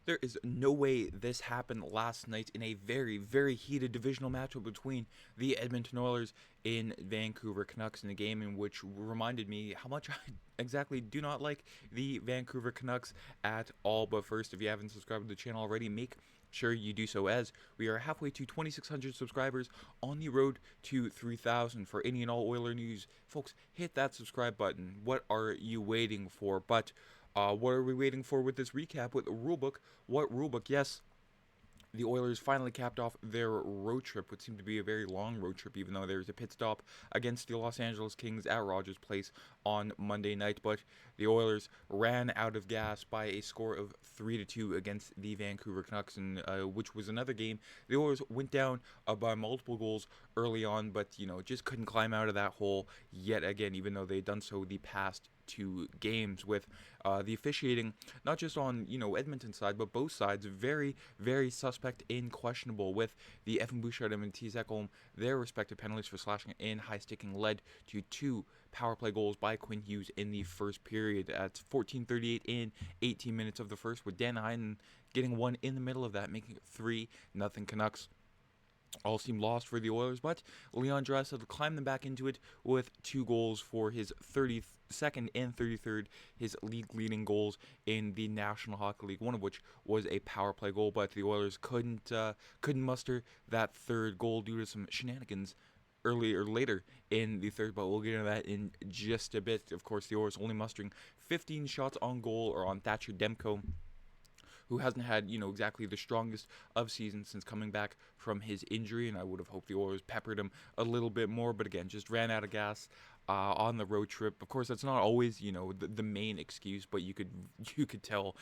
There is no way this happened last night in a very, very heated divisional matchup between the Edmonton Oilers and Vancouver Canucks in a game in which reminded me how much I exactly do not like the Vancouver Canucks at all. But first, if you haven't subscribed to the channel already, make sure you do so, as we are halfway to 2,600 subscribers on the road to 3,000 for any and all Oiler news. Folks, hit that subscribe button. What are you waiting for? But what are we waiting for with this recap with the rulebook? What rulebook? Yes, the Oilers finally capped off their road trip, which seemed to be a very long road trip, even though there was a pit stop against the Los Angeles Kings at Rogers Place on Monday night. But the Oilers ran out of gas by a score of 3-2 against the Vancouver Canucks, and which was another game. The Oilers went down by multiple goals early on, but just couldn't climb out of that hole yet again, even though they'd done so the past two games, with the officiating not just on Edmonton's side but both sides very, very suspect and questionable, with the Evan Bouchard and Matisse Ekholm, their respective penalties for slashing and high sticking led to two power play goals by Quinn Hughes in the first period at 14:38 in 18 minutes of the first, with Dan Hyman getting one in the middle of that, making it 3-0 Canucks. All seemed lost for the Oilers, but Leon Draisaitl climbed them back into it with two goals for his 32nd and 33rd, his league-leading goals in the National Hockey League, one of which was a power play goal, but the Oilers couldn't muster that third goal due to some shenanigans later in the third, but we'll get into that in just a bit. Of course, the Oilers only mustering 15 shots on goal, or on Thatcher Demko, who hasn't had, exactly the strongest of seasons since coming back from his injury, and I would have hoped the Oilers peppered him a little bit more, but again, just ran out of gas on the road trip. Of course, that's not always, the main excuse, but you could tell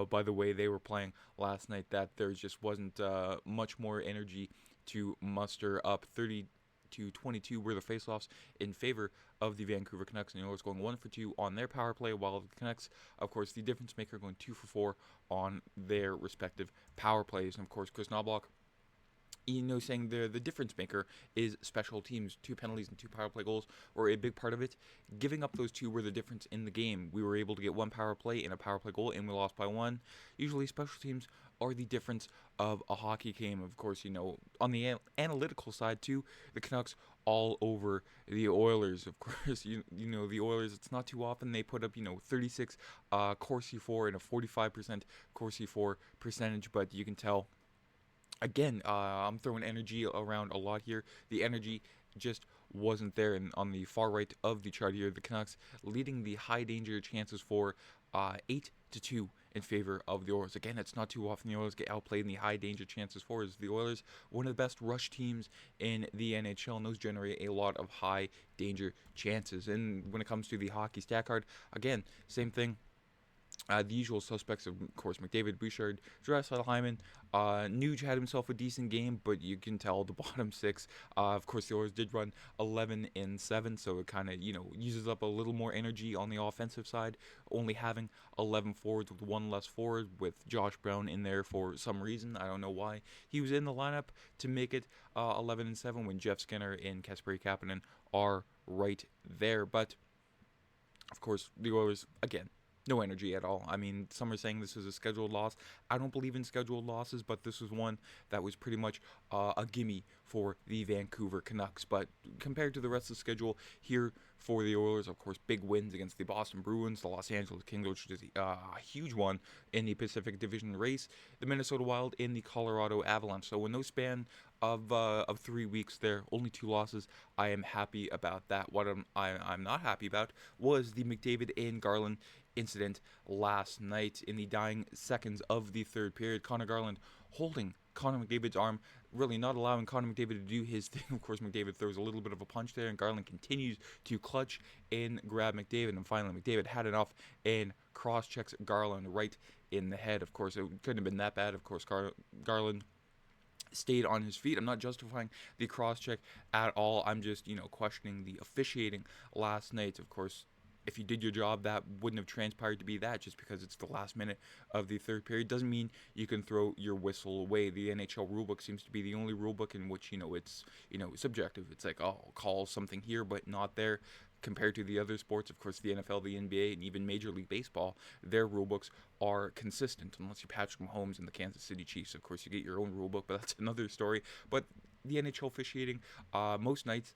by the way they were playing last night that there just wasn't much more energy to muster up. 30-22 were the faceoffs in favor of the Vancouver Canucks, and the Oilers going 1 for 2 on their power play, while the Canucks, of course, the difference maker, going 2 for 4 on their respective power plays. And of course, Kris Knoblauch, saying the difference maker is special teams. 2 penalties and 2 power play goals were a big part of it. Giving up those 2 were the difference in the game. We were able to get 1 power play and a power play goal, and we lost by 1. Usually special teams are the difference of a hockey game. Of course, on the analytical side too, the Canucks all over the Oilers. Of course, the Oilers, it's not too often they put up 36 Corsi 4 and a 45% Corsi 4 percentage, but you can tell. Again, I'm throwing energy around a lot here. The energy just wasn't there. And on the far right of the chart here, the Canucks leading the high danger chances for 8-2 in favor of the Oilers. Again, it's not too often the Oilers get outplayed in the high danger chances for, as the Oilers, one of the best rush teams in the NHL, and those generate a lot of high danger chances. And when it comes to the hockey stat card, again, same thing. The usual suspects, of course, McDavid, Bouchard, Draisaitl, Hyman. Nuge had himself a decent game, but you can tell the bottom 6. Of course, the Oilers did run 11-7, so it kind of, uses up a little more energy on the offensive side, only having 11 forwards with 1 less forward, with Josh Brown in there for some reason. I don't know why he was in the lineup to make it 11-7 when Jeff Skinner and Kasperi Kapanen are right there. But, of course, the Oilers, again, no energy at all. I mean, some are saying this was a scheduled loss. I don't believe in scheduled losses, but this was one that was pretty much a gimme for the Vancouver Canucks. But compared to the rest of the schedule here for the Oilers, of course, big wins against the Boston Bruins, the Los Angeles Kings, which is a huge one in the Pacific Division race, the Minnesota Wild, and the Colorado Avalanche. So in no span of 3 weeks there, only 2 losses. I am happy about that. What I'm not happy about was the McDavid and Garland incident last night in the dying seconds of the third period. Connor Garland holding Connor McDavid's arm, really not allowing Connor McDavid to do his thing. Of course, McDavid throws a little bit of a punch there, and Garland continues to clutch and grab McDavid, and finally McDavid had enough and cross-checks Garland right in the head. Of course, it couldn't have been that bad. Of course, Garland stayed on his feet. I'm not justifying the cross-check at all. I'm just, questioning the officiating last night. Of course, if you did your job, that wouldn't have transpired to be that. Just because it's the last minute of the third period doesn't mean you can throw your whistle away. The NHL rulebook seems to be the only rulebook in which, it's, subjective. It's like, oh, I'll call something here, but not there. compared to the other sports. Of course, the NFL, the NBA, and even Major League Baseball, their rule books are consistent, unless you're Patrick Mahomes and the Kansas City Chiefs. Of course, you get your own rule book, but that's another story. But the NHL officiating, most nights,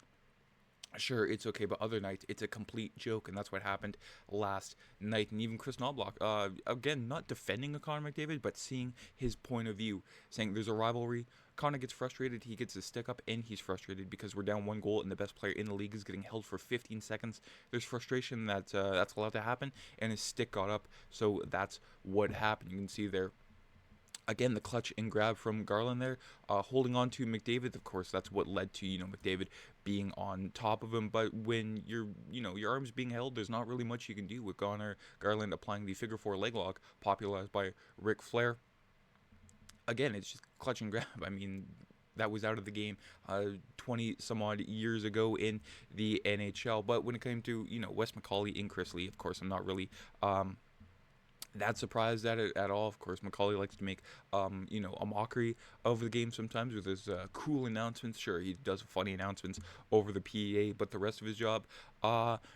sure, it's okay, but other nights, it's a complete joke, and that's what happened last night. And even Kris Knoblauch, again, not defending a Connor McDavid, but seeing his point of view, saying there's a rivalry. Connor gets frustrated, he gets his stick up, and he's frustrated because we're down 1 goal, and the best player in the league is getting held for 15 seconds. There's frustration that's allowed to happen, and his stick got up, so that's what happened. You can see there again, the clutch and grab from Garland there, holding on to McDavid. Of course, that's what led to, McDavid being on top of him. But when your arm's being held, there's not really much you can do with Garland applying the figure four leg lock popularized by Ric Flair. Again, it's just clutch and grab. I mean, that was out of the game 20 some odd years ago in the NHL. But when it came to, Wes McCauley and Chris Lee, of course, I'm not really that surprised at it at all. Of course, Macaulay likes to make, a mockery of the game sometimes with his cool announcements. Sure, he does funny announcements over the PA, but the rest of his job,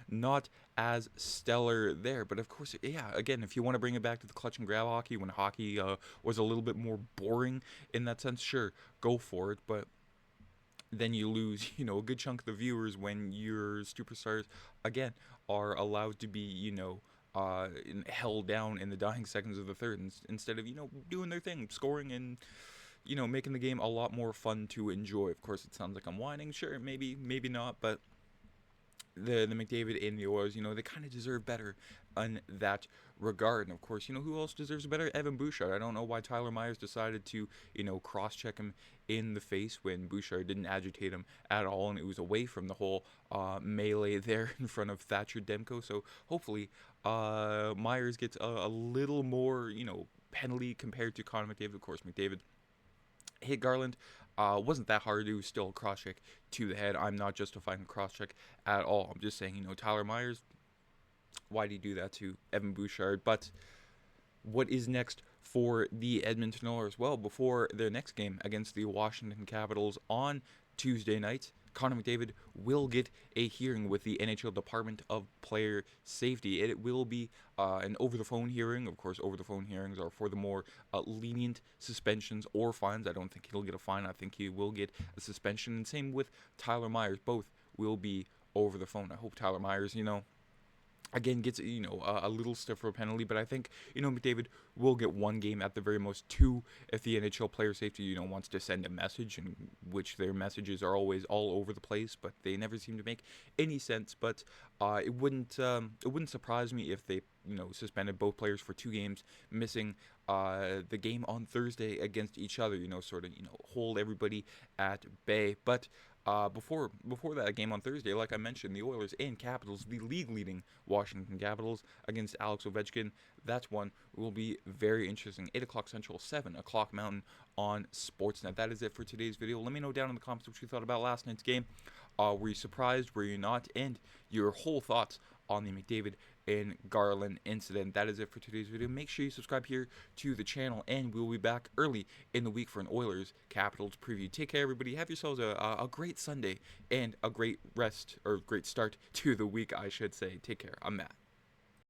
not as stellar there. But of course, yeah, again, if you want to bring it back to the clutch and grab hockey, when hockey was a little bit more boring in that sense, sure, go for it. But then you lose, a good chunk of the viewers when your superstars, again, are allowed to be, held down in the dying seconds of the third instead of doing their thing, scoring and making the game a lot more fun to enjoy. Of course, it sounds like I'm whining. Sure, maybe not, but the McDavid and the Oilers, they kind of deserve better in that regard. And of course, who else deserves better? Evan Bouchard. I don't know why Tyler Myers decided to, cross-check him in the face when Bouchard didn't agitate him at all, and it was away from the whole melee there in front of Thatcher Demko. So hopefully Myers gets a little more, penalty compared to Connor McDavid. Of course, McDavid hit Garland. Wasn't that hard to do, still a cross-check to the head. I'm not justifying a cross-check at all. I'm just saying, Tyler Myers, why did he do that to Evan Bouchard? But what is next for the Edmonton Oilers? Well, before their next game against the Washington Capitals on Tuesday night, Connor McDavid will get a hearing with the NHL Department of Player Safety. It will be an over-the-phone hearing. Of course, over-the-phone hearings are for the more lenient suspensions or fines. I don't think he'll get a fine. I think he will get a suspension. And same with Tyler Myers. Both will be over the phone. I hope Tyler Myers, again gets a little stiffer penalty, but I think McDavid will get 1 game at the very most, 2 if the NHL Player Safety wants to send a message, in which their messages are always all over the place, but they never seem to make any sense. But it wouldn't surprise me if they suspended both players for 2 games, missing the game on Thursday against each other, sort of hold everybody at bay. But before that game on Thursday, like I mentioned, the Oilers and Capitals, the league-leading Washington Capitals against Alex Ovechkin. That one will be very interesting. 8 o'clock Central, 7 o'clock Mountain on Sportsnet. That is it for today's video. Let me know down in the comments what you thought about last night's game. Were you surprised? Were you not? And your whole thoughts on the McDavid and Garland incident. That is it for today's video. Make sure you subscribe here to the channel, and we'll be back early in the week for an Oilers Capitals preview. Take care, everybody. Have yourselves a great Sunday and a great rest, or great start to the week, I should say. Take care. I'm Matt.